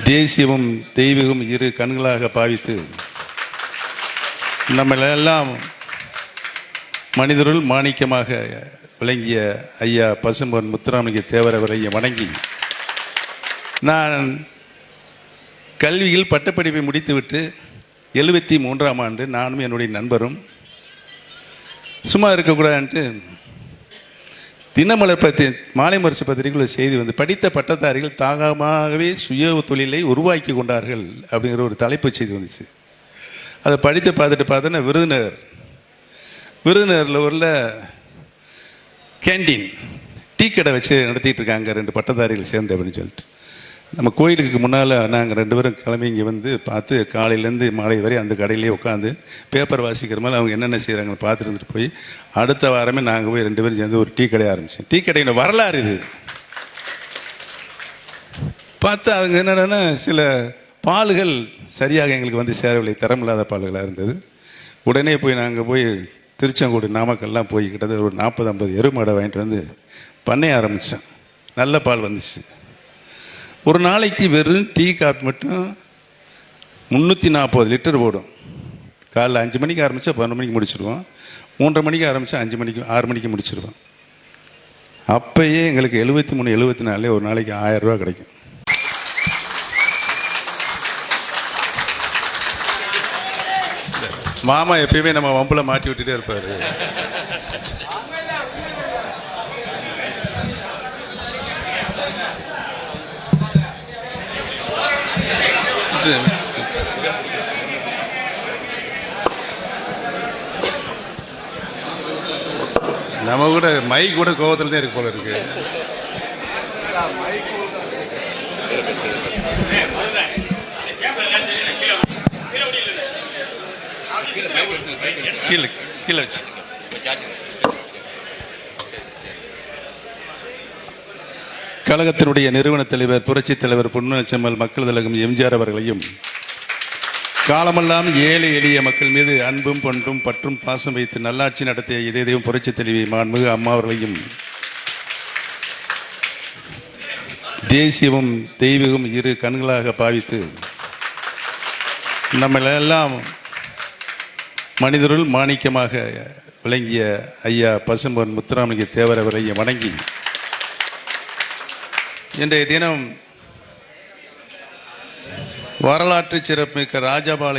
தேசியமும் தெய்வீகமும் இரு கண்களாக பாவித்து நம்மளெல்லாம் மனிதருள் மாணிக்கமாக விளங்கிய ஐயா பசும்பொன் முத்துராமலிங்க தேவர் அவரை வணங்கி, நான் கல்வியில் பட்டப்படிப்பை முடித்துவிட்டு 73ஆம் ஆண்டு நானும் என்னுடைய நண்பரும் சும்மா இருக்கக்கூடாதுன்ட்டு தினமலர் மாலை முரசு பத்திரிகையில் செய்தி வந்து, படித்த பட்டதாரிகள் தாகமாகவே சுய தொழிலை உருவாக்கி கொண்டார்கள் அப்படிங்கிற ஒரு தலைப்பு செய்தி வந்துச்சு. அதை படித்து பார்த்தோன்னா விருதுநகரில் உள்ள கேண்டீன் டீ கடை வச்சு நடத்திட்டு இருக்காங்க 2 பட்டதாரிகள் சேர்ந்து அப்படின்னு சொல்லிட்டு, நம்ம கோயிலுக்கு முன்னால் நாங்கள் 2 பேரும் கிளம்பி இங்கே வந்து பார்த்து காலையிலேருந்து மாலை வரை அந்த கடையிலே உட்காந்து பேப்பர் வாசிக்கிற மாதிரி அவங்க என்னென்ன செய்கிறாங்கன்னு பார்த்துட்டு இருந்துட்டு போய் அடுத்த வாரமே நாங்கள் போய் 2 பேரும் சேர்ந்து ஒரு டீ கடை ஆரம்பித்தோம். டீ கடையில் வரலாறு இது. பார்த்தா அவங்க என்னென்னா சில பால்கள் சரியாக எங்களுக்கு வந்து சேரவில்லை, தரமில்லாத பால்களாக இருந்தது. உடனே போய் நாங்கள் போய் திருச்செங்கோடு நாமக்கல்லாம் போய் கிட்டத்தட்ட ஒரு 40-50 எருமாடை வாங்கிட்டு வந்து பண்ணைய ஆரம்பித்தோம். நல்ல பால் வந்துச்சு. ஒரு நாளைக்கு வெறும் டீ காப்பி மட்டும் 340 லிட்டர் போடும். காலைல 5 மணிக்கு ஆரம்பித்தா 11 மணிக்கு முடிச்சிடுவோம். 3:30 மணிக்கு ஆரம்பித்தா 6 மணிக்கு முடிச்சிடுவோம். அப்போயே எங்களுக்கு 73-74 ஒரு நாளைக்கு 1000 ரூபா கிடைக்கும். மாமா எப்பயுமே நம்ம வம்பில் மாட்டி விட்டுட்டே இருப்பார். நம்ம கூட மைக் கூட கோவத்தில் தான் இருக்கு போல இருக்கு. கீழே வச்சு கழகத்தினுடைய நிறுவன தலைவர் புரட்சித் தலைவர் பொன்னுச்சாமல் மக்கள் திலகம் எம்ஜிஆர் அவர்களையும், காலமெல்லாம் ஏழை எளிய மக்கள் மீது அன்பும் பண்பும் பற்றும் பாசம் வைத்து நல்லாட்சி நடத்திய இதயம் புரட்சித் தலைவி மாண்புமிகு அம்மா அவர்களையும், தேசியமும் தெய்வீகமும் இரு கண்களாக பாவித்து நம்மளெல்லாம் மனிதருள் மாணிக்கமாக விளங்கிய ஐயா பசும்பொன் முத்துராமலிங்க தேவர் அவரை வணங்கி, இன்றைய தினம் வரலாற்று சிறப்புமிக்க ராஜபாளையம்